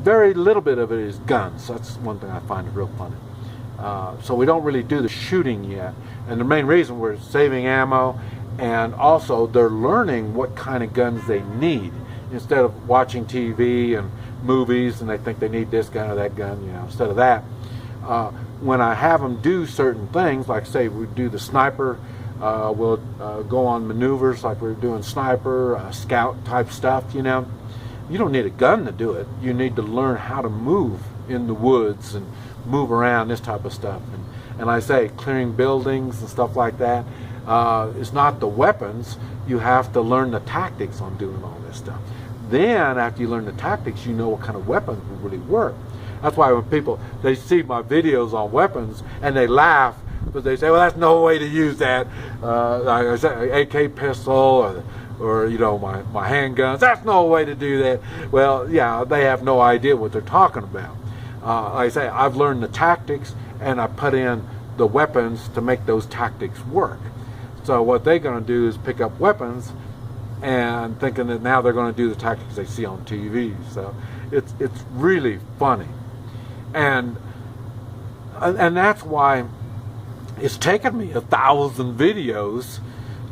very little bit of it is guns. That's one thing I find real funny. So we don't really do the shooting yet. And the main reason we're saving ammo, and also they're learning what kind of guns they need. Instead of watching TV and movies and they think they need this gun or that gun, you know, instead of that, when I have them do certain things, like say we do the sniper, we'll go on maneuvers like we're doing sniper, scout type stuff, you know. You don't need a gun to do it. You need to learn how to move in the woods and move around, this type of stuff. And I say clearing buildings and stuff like that. It's not the weapons. You have to learn the tactics on doing all this stuff. Then after you learn the tactics, you know what kind of weapons will really work. That's why when people, they see my videos on weapons and they laugh, because they say, well, that's no way to use that. Like I said, AK pistol or you know, my handguns, that's no way to do that. Well, yeah, they have no idea what they're talking about. Like I say, I've learned the tactics and I put in the weapons to make those tactics work. So what they're going to do is pick up weapons and thinking that now they're going to do the tactics they see on TV. So it's really funny. And that's why it's taken me 1,000 videos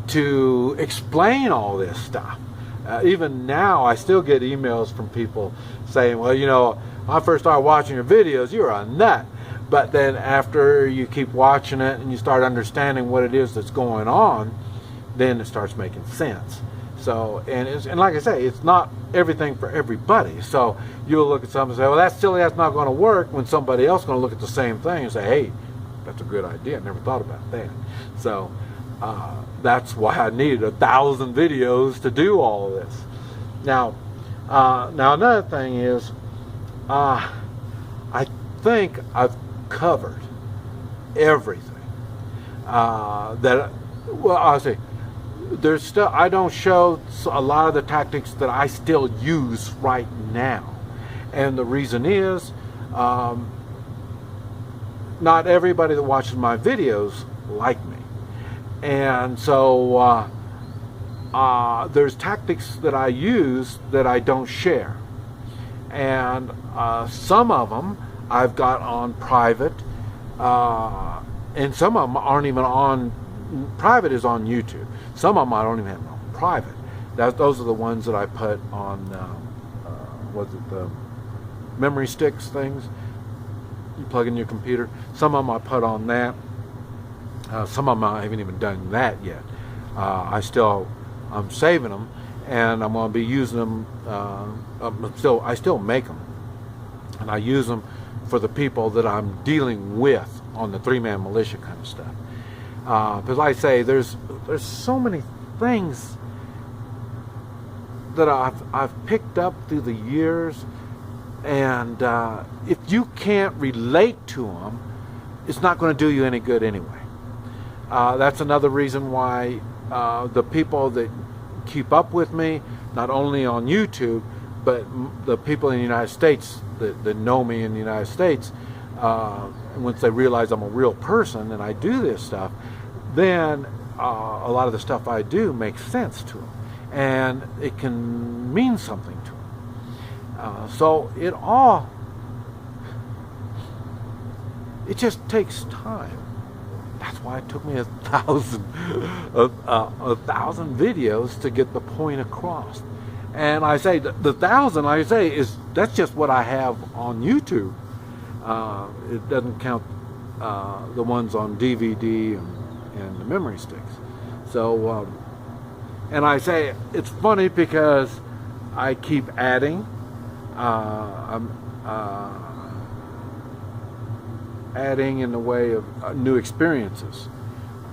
to explain all this stuff. Even now, I still get emails from people saying, well, you know, when I first started watching your videos, you're a nut. But then after you keep watching it and you start understanding what it is that's going on, then it starts making sense. So, and like I say, it's not everything for everybody. So you'll look at something and say, well, that's silly, that's not going to work, when somebody else is going to look at the same thing and say, hey, that's a good idea, I never thought about that. So that's why I needed 1,000 videos to do all of this. Now another thing is, I think I've covered everything that, well, I'll say, there's still, I don't show a lot of the tactics that I still use right now. And the reason is, not everybody that watches my videos like me. And so there's tactics that I use that I don't share. And some of them I've got on private, and some of them aren't even on, private is on YouTube. Some of them I don't even have on private. Those are the ones that I put on, what's it, the memory sticks things you plug in your computer. Some of them I put on that. Some of them I haven't even done that yet. I'm saving them, and I'm going to be using them. I still make them, and I use them for the people that I'm dealing with on the three-man militia kind of stuff. Because like I say, there's so many things that I've picked up through the years, and if you can't relate to them, it's not going to do you any good anyway. That's another reason why the people that keep up with me, not only on YouTube, but the people in the United States that know me in the United States, once they realize I'm a real person and I do this stuff, then a lot of the stuff I do makes sense to them, and it can mean something to them. So it just takes time. That's why it took me 1,000 videos to get the point across. And I say the 1,000, like I say, that's just what I have on YouTube. It doesn't count the ones on DVD and the memory sticks. So, and I say it's funny because I keep adding. I'm adding in the way of new experiences,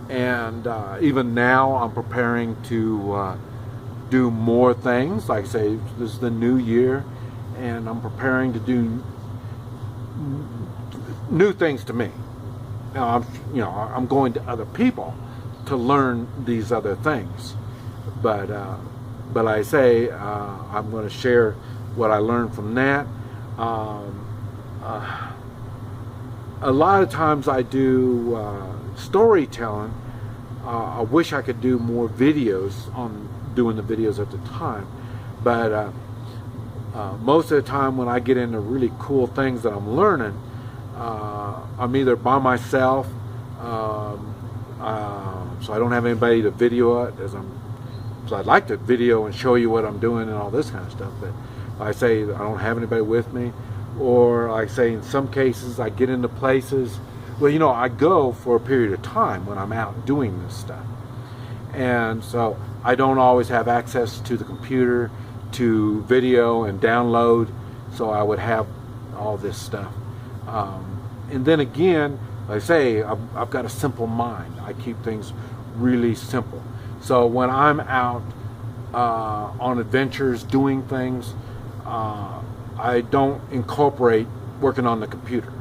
and even now I'm preparing to do more things. Like I say, this is the new year, and I'm preparing to do new things to me. Now I'm going to other people to learn these other things, but I say I'm going to share what I learned from that. A lot of times I do storytelling. I wish I could do more videos on doing the videos at the time, but Most of the time when I get into really cool things that I'm learning, I'm either by myself, so I don't have anybody to video it, so I'd like to video and show you what I'm doing and all this kind of stuff, but I say I don't have anybody with me. Or I say in some cases I get into places, well, I go for a period of time when I'm out doing this stuff. And so I don't always have access to the computer to video and download, so I would have all this stuff. And then again, like I say, I've got a simple mind. I keep things really simple. So when I'm out on adventures, doing things, I don't incorporate working on the computer.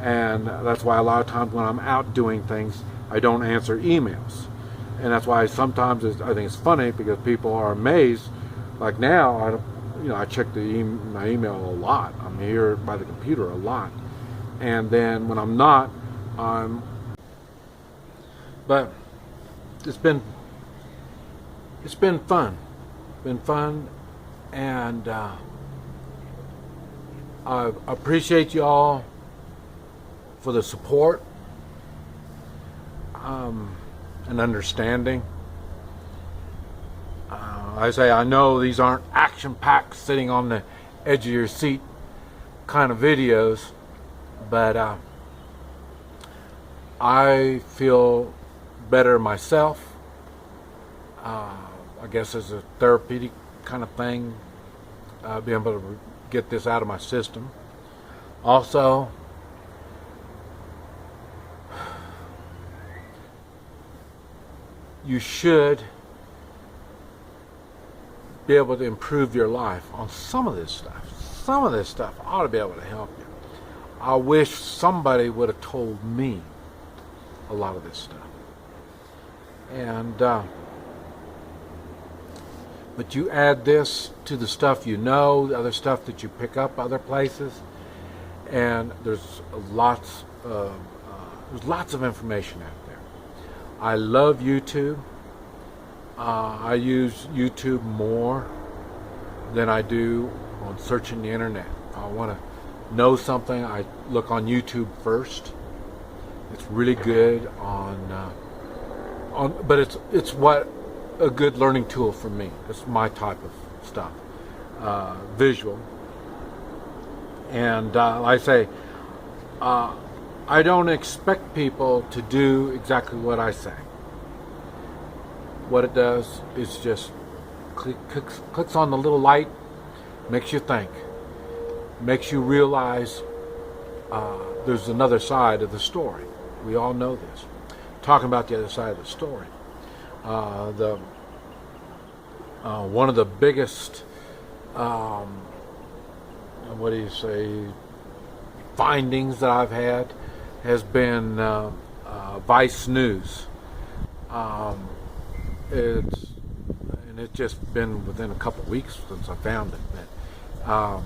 And that's why a lot of times when I'm out doing things, I don't answer emails. And that's why sometimes I think it's funny, because people are amazed. Like now, I check my email a lot. I'm here by the computer a lot. And then when I'm not, but it's been fun. Been fun, and I appreciate you all for the support and understanding. I know these aren't action-packed, sitting on the edge of your seat kind of videos, but I feel better myself. I guess as a therapeutic kind of thing, being able to get this out of my system. Also, you should be able to improve your life on some of this stuff. Some of this stuff ought to be able to help you. I wish somebody would have told me a lot of this stuff. And but you add this to the stuff the other stuff that you pick up other places, and there's lots of information out there. I love YouTube. I use YouTube more than I do on searching the internet. If I want to know something, I look on YouTube first. It's really good but it's what a good learning tool for me. It's my type of stuff, visual. And like I say, I don't expect people to do exactly what I say. What it does is just clicks on the little light, makes you think, makes you realize there's another side of the story. We all know this. Talking about the other side of the story. One of the biggest, findings that I've had has been Vice News. It's just been within a couple of weeks since I found it. But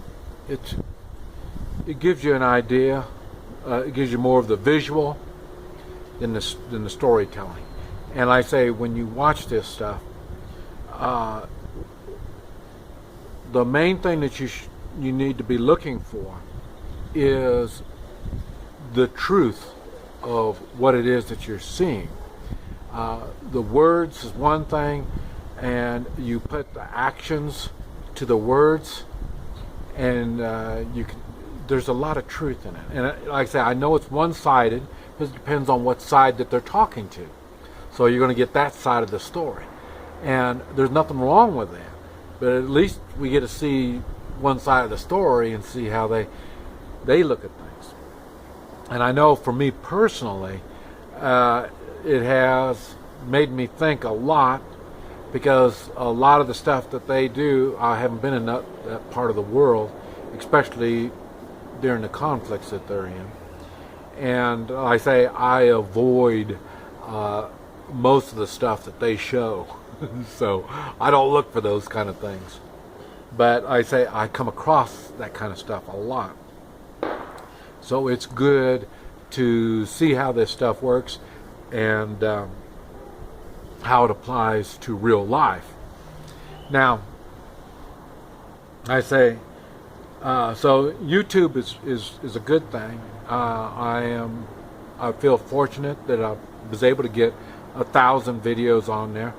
it gives you an idea. It gives you more of the visual than the storytelling. And I say, when you watch this stuff, the main thing that you need to be looking for is the truth of what it is that you're seeing. The words is one thing, and you put the actions to the words, and there's a lot of truth in it. And like I say, I know it's one-sided because it depends on what side that they're talking to. So you're going to get that side of the story. And there's nothing wrong with that. But at least we get to see one side of the story and see how they look at things. And I know for me personally, it has made me think a lot, because a lot of the stuff that they do, I haven't been in that part of the world, especially during the conflicts that they're in. And I say I avoid most of the stuff that they show. So I don't look for those kind of things. But I say I come across that kind of stuff a lot. So it's good to see how this stuff works and how it applies to real life. Now, I say, so YouTube is a good thing. I feel fortunate that I was able to get 1,000 videos on there.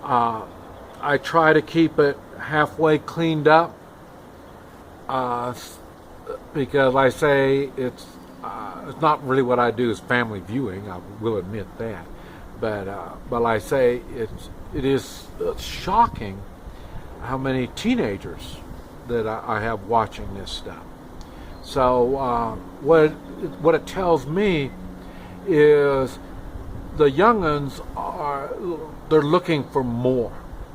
I try to keep it halfway cleaned up, because like I say, it's not really what I do is family viewing. I will admit that, but like I say, it is shocking how many teenagers that I have watching this stuff. So what it tells me is the young'uns they're looking for more.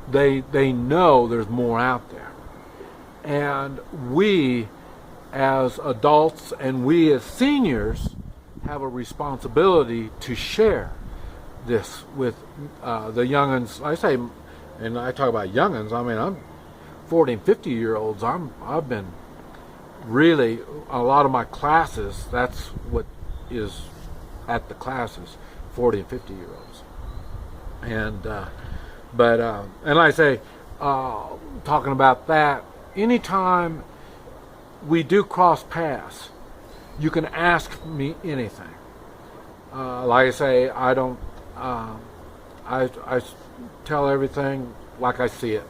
They know there's more out there, and we as adults and we as seniors have a responsibility to share this with the young'uns. I say, and I talk about young'uns, I mean I'm 40 and 50-year-olds. I've been really, a lot of my classes, that's what is at the classes, 40 and 50-year-olds. And and like I say, talking about that, anytime we do cross paths, you can ask me anything. Like I say, I don't, I tell everything like I see it.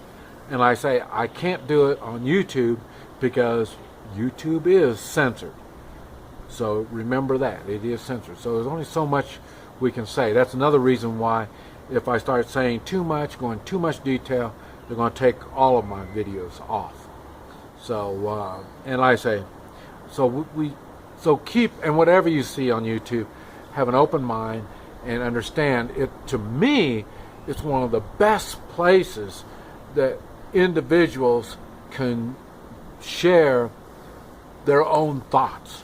And like I say, I can't do it on YouTube because YouTube is censored. So remember that, it is censored. So there's only so much we can say. That's another reason why if I start saying too much, going too much detail, they're going to take all of my videos off. So, and like I say, so keep, and whatever you see on YouTube, have an open mind and understand it. To me, it's one of the best places that individuals can share their own thoughts.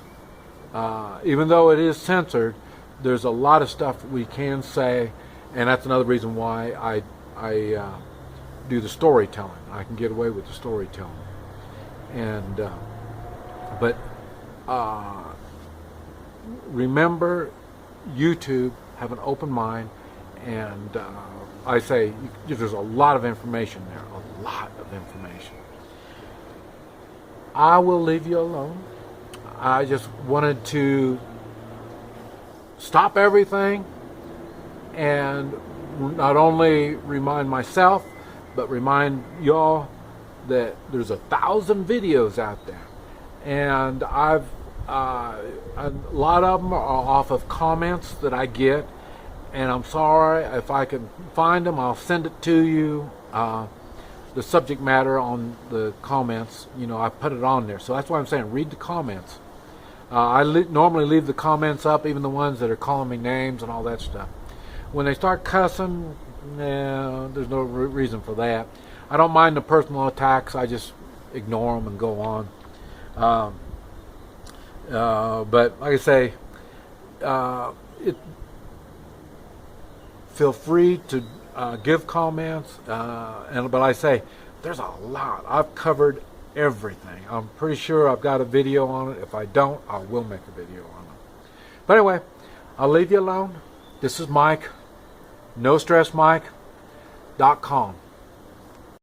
Even though it is censored, there's a lot of stuff we can say, and that's another reason why I do the storytelling. I can get away with the storytelling. And but remember, YouTube, have an open mind, and I say there's a lot of information there, a lot of information. I will leave you alone. I just wanted to stop everything and not only remind myself, but remind y'all that there's 1,000 videos out there, and a lot of them are off of comments that I get, and I'm sorry if I can find them, I'll send it to you. The subject matter on the comments, I put it on there, so that's why I'm saying read the comments. I normally leave the comments up, even the ones that are calling me names and all that stuff. When they start cussing, there's no reason for that. I don't mind the personal attacks. I just ignore them and go on. But like I say, feel free to give comments. But I say, there's a lot. I've covered everything. I'm pretty sure I've got a video on it. If I don't, I will make a video on it. But anyway, I'll leave you alone. This is Mike, NoStressMike.com.